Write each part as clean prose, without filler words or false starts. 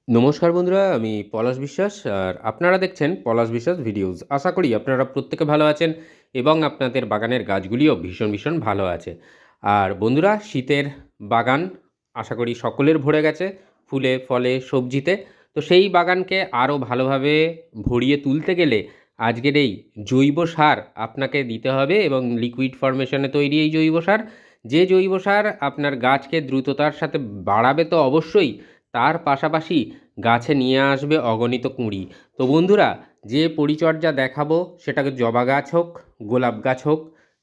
নমস্কার বন্ধুরা, আমি পলাশ বিশ্বাস আর আপনারা দেখছেন পলাশ বিশ্বাস ভিডিওস। আশা করি আপনারা প্রত্যেকে ভালো আছেন এবং আপনাদের বাগানের গাছগুলিও ভীষণ ভীষণ ভালো আছে। আর বন্ধুরা, শীতের বাগান আশা করি সকলের ভরে গেছে ফুলে ফলে সবজিতে। তো সেই বাগানকে আরও ভালোভাবে ভরিয়ে তুলতে গেলে আজকের এই জৈব সার আপনাকে দিতে হবে এবং লিকুইড ফরমেশনে তৈরি এই জৈব সার, যে জৈব সার আপনার গাছকে দ্রুততার সাথে বাড়াবে তো অবশ্যই, তার পাশাপাশি গাছে নিয়ে আসবে অগণিত কুঁড়ি। তো বন্ধুরা, যে পরিচর্যা দেখাবো সেটাকে জবা গাছ হোক, গোলাপ গাছ হোক,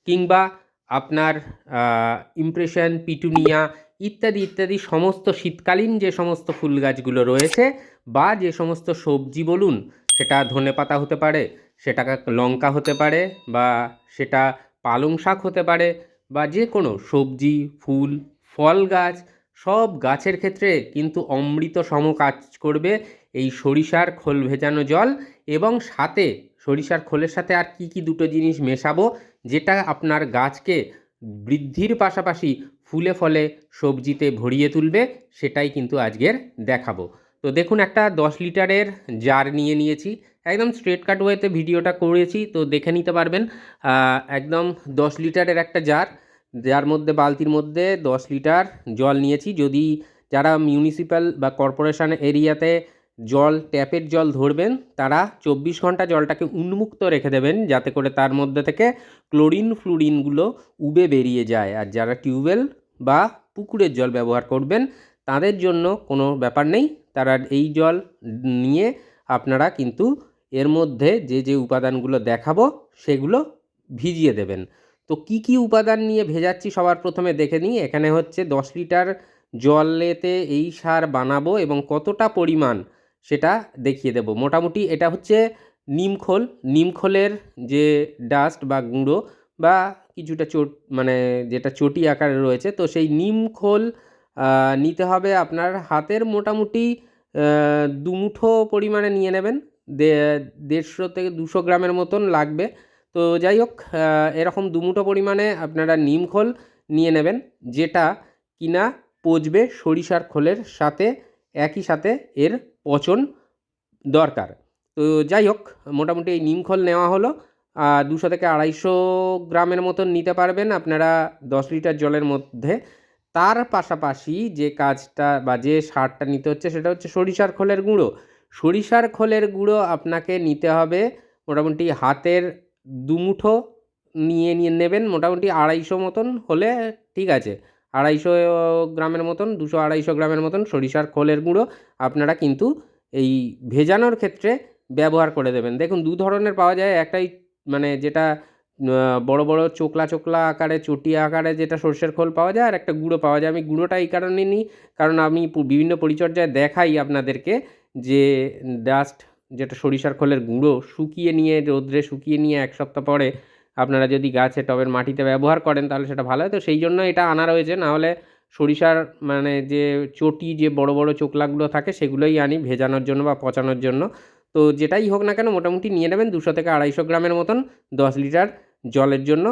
কিংবা আপনার ইমপ্রেশন, পিটুনিয়া ইত্যাদি ইত্যাদি সমস্ত শীতকালীন যে সমস্ত ফুল গাছগুলো রয়েছে, বা যে সমস্ত সবজি বলুন, সেটা ধনেপাতা হতে পারে, সেটা লঙ্কা হতে পারে, বা সেটা পালং শাক হতে পারে, বা যে কোনো সবজি, ফুল, ফল গাছ, সব গাছের ক্ষেত্রে কিন্তু অমৃত সম কাজ করবে এই সরিষার খোল ভেজানো জল। এবং সাথে সরিষার খোলের সাথে আর কি কি দুটো জিনিস মেশাবো, যেটা আপনার গাছকে বৃদ্ধির পাশাপাশি ফুলে ফলে সবজিতে ভরিয়ে তুলবে, সেটাই কিন্তু আজকের দেখাবো। তো দেখুন, একটা 10 লিটারের জার নিয়ে নিয়েছি। একদম স্ট্রেট কাট ওয়েতে ভিডিওটা করেছি, তো দেখে নিতে পারবেন। একদম 10 লিটারের একটা জার, যার মধ্যে বালতির মধ্যে 10 লিটার জল নিয়েছি। যদি যারা মিউনিসিপ্যাল বা কর্পোরেশন এরিয়াতে জল, ট্যাপের জল ধরবেন, তারা 24 ঘন্টা জলটাকে উন্মুক্ত রেখে দেবেন, যাতে করে তার মধ্যে থেকে ক্লোরিন ফ্লুরিনগুলো উবে বেরিয়ে যায়। আর যারা টিউবওয়েল বা পুকুরের জল ব্যবহার করবেন, তাদের জন্য কোনো ব্যাপার নেই। তারা এই জল নিয়ে আপনারা কিন্তু এর মধ্যে যে যে উপাদানগুলো দেখাবো সেগুলো ভিজিয়ে দেবেন। তো কি কি উপাদান নিয়ে ভেজাচ্ছি সবার প্রথমে দেখে নিই। এখানে হচ্ছে 10 লিটার জলেতে এই সার বানাবো এবং কতটা পরিমাণ সেটা দেখিয়ে দেব। মোটামুটি এটা হচ্ছে নিমখোল। নিমখোলের যে ডাস্ট বা গুঁড়ো, বা কিছুটা মানে যেটা চটি আকারে রয়েছে, তো সেই নিমখোল নিতে হবে আপনার হাতের মোটামুটি 2 মুঠো পরিমাণে নিয়ে নেবেন। 150 থেকে 200 গ্রামের মতন লাগবে। তো যাই হোক, এরকম 2 মুঠো পরিমাণে আপনারা নিমখোল নিয়ে নেবেন, যেটা কিনা পচবে সরিষার খোলের সাথে, একই সাথে এর পচন দরকার। তো যাই হোক, মোটামুটি এই নিমখোল নেওয়া হলো। 200 থেকে 250 গ্রামের মতন নিতে পারবেন আপনারা 10 লিটার জলের মধ্যে। তার পাশাপাশি যে কাজটা বা যে সারটা নিতে হচ্ছে, সেটা হচ্ছে সরিষার খোলের গুঁড়ো। সরিষার খোলের গুঁড়ো আপনাকে নিতে হবে মোটামুটি হাতের 2 মুঠো নিয়ে নেবেন। মোটামুটি 250 মতন হলে ঠিক আছে। 250 গ্রামের মতন, 200-250 গ্রামের মতন সরিষার খোলের গুঁড়ো আপনারা কিন্তু এই ভেজানোর ক্ষেত্রে ব্যবহার করে দেবেন। দেখুন, 2 ধরনের পাওয়া যায়। একটাই মানে যেটা বড় বড় চোকলা চোকলা আকারে, চটি আকারে যেটা সরষের খোল পাওয়া যায়, আর একটা গুঁড়ো পাওয়া যায়। আমি গুঁড়োটা এই কারণে নিই, কারণ আমি বিভিন্ন পরিচর্যায় দেখাই আপনাদেরকে যে জাস্ট যেটা সরিষার খোলের গুঁড়ো শুকিয়ে নিয়ে, রোদ্রে শুকিয়ে নিয়ে 1 সপ্তাহ পরে আপনারা যদি গাছে টবের মাটিতে ব্যবহার করেন, তাহলে সেটা ভালো হয়। তো সেই জন্য এটা আনা রয়েছে। নাহলে সরিষার মানে যে চটি, যে বড় বড় চোকলাগুলো থাকে, সেগুলোই আনি ভেজানোর জন্য বা পচানোর জন্য। তো যেটাই হোক না কেন, মোটামুটি নিয়ে নেবেন 200 থেকে 250 গ্রামের মতন 10 লিটার জলের জন্য,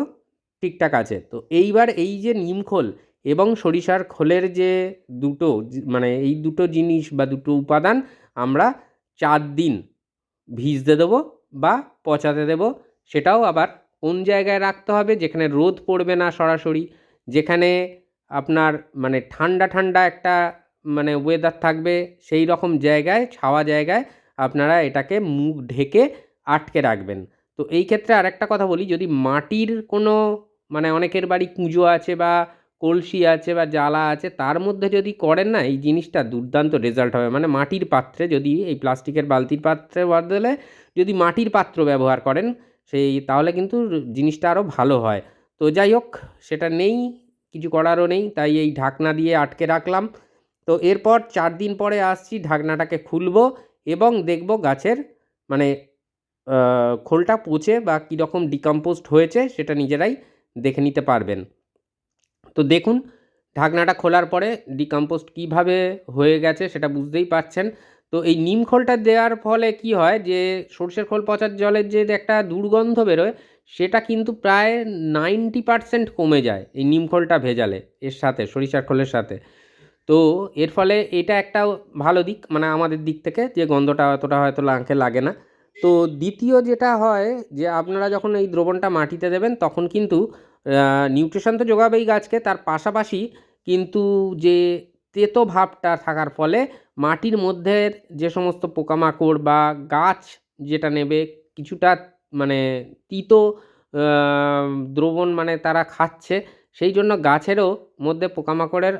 ঠিকঠাক আছে। তো এইবার এই যে নিমখোল এবং সরিষার খোলের যে দুটো মানে এই দুটো জিনিস বা দুটো উপাদান আমরা 4 দিন ভিজতে দেবো বা পচাতে দেবো। সেটাও আবার কোন জায়গায় রাখতে হবে, যেখানে রোদ পড়বে না সরাসরি, যেখানে আপনার মানে ঠান্ডা ঠান্ডা একটা মানে ওয়েদার থাকবে, সেই রকম জায়গায়, ছাওয়া জায়গায় আপনারা এটাকে মুখ ঢেকে আটকে রাখবেন। তো এই ক্ষেত্রে আরেকটা কথা বলি, যদি মাটির কোনো মানে অনেকের বাড়ি কুঁজো আছে বা কলসি আছে বা জালা আছে, তার মধ্যে যদি করেন না, এই জিনিসটা দুর্দান্ত রেজাল্ট হবে। মানে মাটির পাত্রে, যদি এই প্লাস্টিকের বালতির পাত্রের বদলে যদি মাটির পাত্র ব্যবহার করেন, তাহলে কিন্তু জিনিসটা আরও ভালো হয়। তো যাই হোক, সেটা নেই, কিছু করারও নেই, তাই এই ঢাকনা দিয়ে আটকে রাখলাম। তো এরপর 4 দিন পরে আসছি, ঢাকনাটাকে খুলবো এবং দেখব গাছের মানে খোলটা পচে বা কীরকম ডিকম্পোজড হয়েছে, সেটা নিজেরাই দেখে নিতে পারবেন। তো দেখুন, ঢাকনাটা খোলার পরে ডিকম্পোজড কীভাবে হয়ে গেছে সেটা বুঝতেই পারছেন। তো এই নিম খোলটা দেওয়ার ফলে কি হয়, যে সরষের খোল পচার জলের যে একটা দুর্গন্ধ বেরোয়, সেটা কিন্তু প্রায় 90% কমে যায় এই নিম খোলটা ভেজালে, এর সাথে সরিষার খোলের সাথে। তো এর ফলে এটা একটা ভালো দিক, মানে আমাদের দিক থেকে, যে গন্ধটা অতটা হয়তো নাকে লাগে না। তো দ্বিতীয় যেটা হয় যে আপনারা যখন এই দ্রবণটা মাটিতে দেবেন তখন কিন্তু নিউট্রিশন তো যোগাবেই গাছকে, তার পাশাপাশি কিন্তু যে তেতো ভাবটা থাকার ফলে মাটির মধ্যের যে সমস্ত পোকামাকড় বা গাছ যেটা নেবে কিছুটা মানে তিতো দ্রবণ মানে তারা খাচ্ছে, সেই জন্য গাছেরও মধ্যে পোকামাকড়ের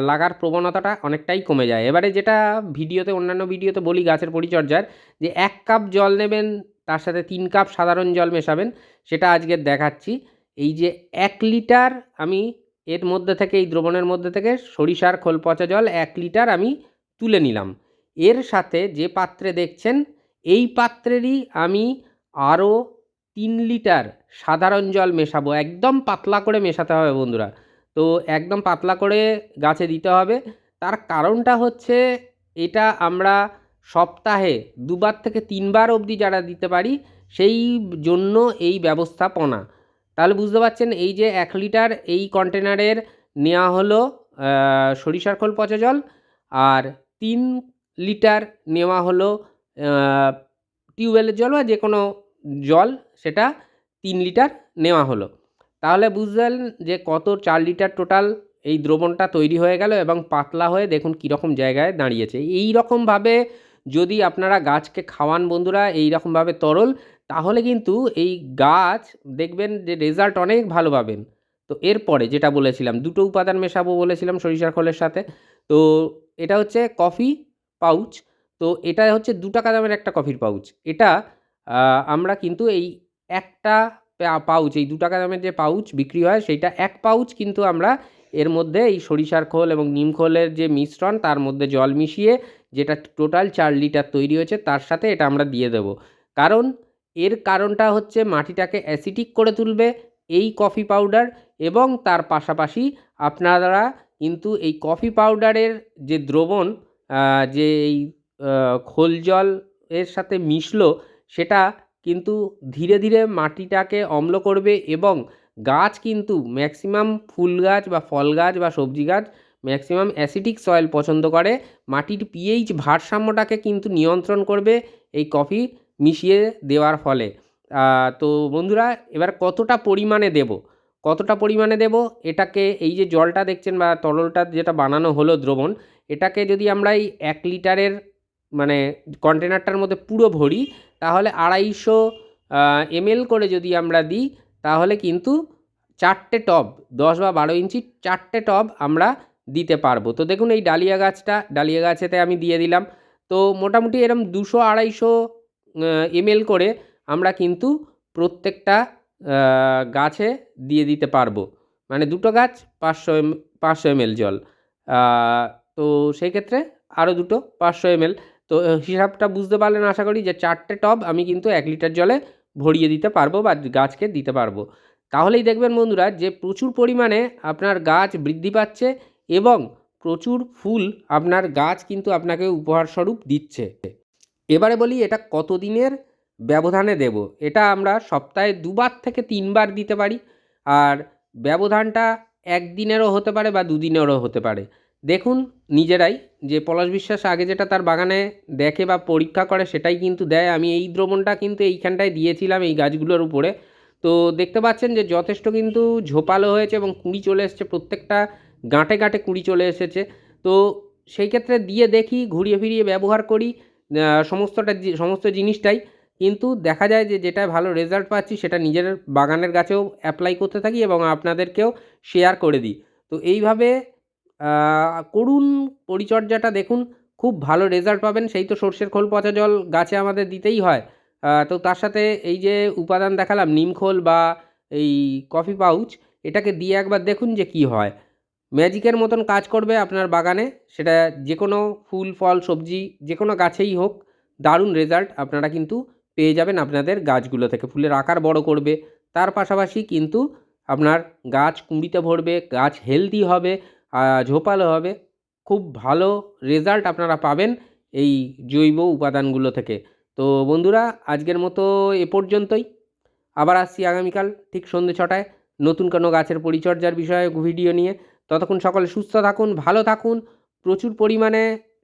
লাগার প্রবণতাটা অনেকটাই কমে যায়। এবারে যেটা ভিডিওতে, অন্যান্য ভিডিওতে বলি গাছের পরিচর্যার, যে 1 কাপ জল নেবেন, তার সাথে 3 কাপ সাধারণ জল মেশাবেন, সেটা আজকে দেখাচ্ছি। এই যে 1 লিটার আমি এর মধ্যে থেকে, এই দ্রবণের মধ্যে থেকে সরিষার খোল পচা জল 1 লিটার আমি তুলে নিলাম। এর সাথে যে পাত্রে দেখছেন, এই পাত্রেরই আমি আরও 3 লিটার সাধারণ জল মেশাবো। একদম পাতলা করে মেশাতে হবে বন্ধুরা। তো একদম পাতলা করে গাছে দিতে হবে। তার কারণটা হচ্ছে, এটা আমরা সপ্তাহে 2 বার থেকে 3 বার অবধি যারা দিতে পারি, সেই জন্য এই ব্যবস্থাপনা। তাহলে বুঝতে পারছেন, এই যে 1 লিটার এই কন্টেনারের নেওয়া হলো সরিষার খোল পচা জল, আর 3 লিটার নেওয়া হলো টিউবওয়েলের জল বা যে কোনো জল, সেটা 3 লিটার নেওয়া হলো। তাহলে বুঝলেন যে কত 4 লিটার টোটাল এই দ্রবণটা তৈরি হয়ে গেল, এবং পাতলা হয়ে দেখুন কীরকম জায়গায় দাঁড়িয়েছে। এই রকমভাবে যদি আপনারা গাছকে খাওয়ান বন্ধুরা, এই রকমভাবে তরল, তাহলে কিন্তু এই গাছ দেখবেন যে রেজাল্ট অনেক ভালো পাবেন। তো এরপরে যেটা বলেছিলাম, 2টো উপাদান মেশাবো বলেছিলাম সরিষার খোলের সাথে। তো এটা হচ্ছে কফি পাউচ। তো এটা হচ্ছে ৳2 দামের একটা কফির পাউচ। এটা আমরা কিন্তু এই একটা পাউচ, এই ৳2 দামের যে পাউচ বিক্রি হয়, সেইটা 1 পাউচ কিন্তু আমরা এর মধ্যে এই সরিষার খোল এবং নিম খোলের যে মিশ্রণ, তার মধ্যে জল মিশিয়ে, যেটা টোটাল 4 লিটার তৈরি হয়েছে, তার সাথে এটা আমরা দিয়ে দেবো। কারণ এর কারণটা হচ্ছে মাটিটাকে অ্যাসিডিক করে তুলবে এই কফি পাউডার, এবং তার পাশাপাশি আপনারা কিন্তু এই কফি পাউডারের যে দ্রবণ, যে এই খোল জল এর সাথে মিশলো, সেটা কিন্তু ধীরে ধীরে মাটিটাকে অম্ল করবে, এবং গাছ কিন্তু ম্যাক্সিমাম ফুল গাছ বা ফল গাছ বা সবজি গাছ ম্যাক্সিমাম অ্যাসিডিক সয়েল পছন্দ করে। মাটির পিএইচ ভারসাম্যটাকে কিন্তু নিয়ন্ত্রণ করবে এই কফি মিশিয়ে দেওয়ার ফলে। তো বন্ধুরা, এবার কতটা পরিমাণে দেবো, কতটা পরিমাণে দেবো এটাকে, এই যে জলটা দেখছেন বা তরলটা যেটা বানানো হলো দ্রবণ, এটাকে যদি আমরা এই 1 লিটারের মানে কন্টেনারটার মধ্যে পুরো ভরি, তাহলে 250 এমএল করে যদি আমরা দিই, তাহলে কিন্তু 4টে টব, 10 বা 12 ইঞ্চি 4টে টব আমরা দিতে পারবো। তো দেখুন এই ডালিয়া গাছটা, ডালিয়া গাছেতে আমি দিয়ে দিলাম। তো মোটামুটি এরকম 200-250 এমএল করে আমরা কিন্তু প্রত্যেকটা গাছে দিয়ে দিতে পারবো। মানে 2টো গাছ 500 এমএল জল। আ তো সেই ক্ষেত্রে আরও 2টো 500 এমএল। তো হিসাবটা বুঝতে পারলেন আশা করি, যে 4টে টব আমি কিন্তু 1 লিটার জলে ভরিয়ে দিতে পারবো বা গাছকে দিতে পারবো। তাহলেই দেখবেন বন্ধুরা যে প্রচুর পরিমাণে আপনার গাছ বৃদ্ধি পাচ্ছে, এবং প্রচুর ফুল আপনার গাছ কিন্তু আপনাকে উপহারস্বরূপ দিচ্ছে। এবারে বলি এটা কতদিনের ব্যবধানে দেব। এটা আমরা সপ্তাহে 2 বার থেকে 3 বার দিতে পারি। আর ব্যবধানটা 1 দিনেরও হতে পারে বা 2 দিনেরও হতে পারে। দেখুন নিজেরাই, যে পলাশ বিশ্বাস আগে যেটা তার বাগানে দেখে বা পরীক্ষা করে সেটাই কিন্তু দেয়। আমি এই দ্রবণটা কিন্তু এইখানটায় দিয়েছিলাম এই গাছগুলোর উপরে। তো দেখতে পাচ্ছেন যে যথেষ্ট কিন্তু ঝোপালো হয়েছে এবং কুঁড়ি চলে এসছে, প্রত্যেকটা গাঁটে গাঁটে কুঁড়ি চলে এসেছে। তো সেই ক্ষেত্রে দিয়ে দেখি, ঘুরিয়ে ফিরিয়ে ব্যবহার করি সমস্ত জিনিসটাই, কিন্তু দেখা যায় যে যেটা ভালো রেজাল্ট পাচ্ছি সেটা নিজের বাগানের গাছেও অ্যাপ্লাই করতে থাকি এবং আপনাদেরকেও শেয়ার করে দিই। তো এইভাবে করুন পরিচর্যাটা, দেখুন খুব ভালো রেজাল্ট পাবেন। সেই তো সরষের খোল পচা জল গাছে আমাদের দিতেই হয়। তো তার সাথে এই যে উপাদান দেখালাম নিমখোল বা এই কফি পাউচ, এটাকে দিয়ে একবার দেখুন যে কী হয়। ম্যাজিকের মতন কাজ করবে আপনার বাগানে, সেটা যে কোনো ফুল ফল সবজি যে কোনো গাছেই হোক, দারুণ রেজাল্ট আপনারা কিন্তু পেয়ে যাবেন আপনাদের গাছগুলো থেকে। ফুলের আকার বড় করবে, তার পাশাপাশি কিন্তু আপনার গাছ কুঁড়িতে ভরবে, গাছ হেলদি হবে, ঝোপালো হবে। খুব ভালো রেজাল্ট আপনারা পাবেন এই জৈব উপাদানগুলো থেকে। তো বন্ধুরা, আজকের মতো এ পর্যন্তই। আবার আসছি আগামীকাল ঠিক সন্ধ্যে 6টায় নতুন কোনো গাছের পরিচর্যার বিষয়ে ভিডিও নিয়ে। ততক্ষণ সকলে সুস্থ থাকুন, ভালো থাকুন। প্রচুর পরিমাণে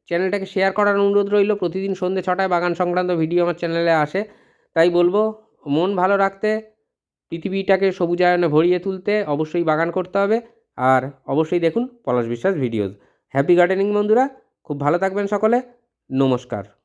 চ্যানেলটাকে শেয়ার করার অনুরোধ রইল। প্রতিদিন সন্ধ্যে 6টায় বাগান সংক্রান্ত ভিডিও আমার চ্যানেলে আসে। তাই বলবো, মন ভালো রাখতে, পৃথিবীটাকে সবুজায়নে ভরিয়ে তুলতে অবশ্যই বাগান করতে হবে। আর অবশ্যই দেখুন পলাশ বিশ্বাস ভিডিওস। হ্যাপি গার্ডেনিং বন্ধুরা, খুব ভালো থাকবেন সকলে। নমস্কার।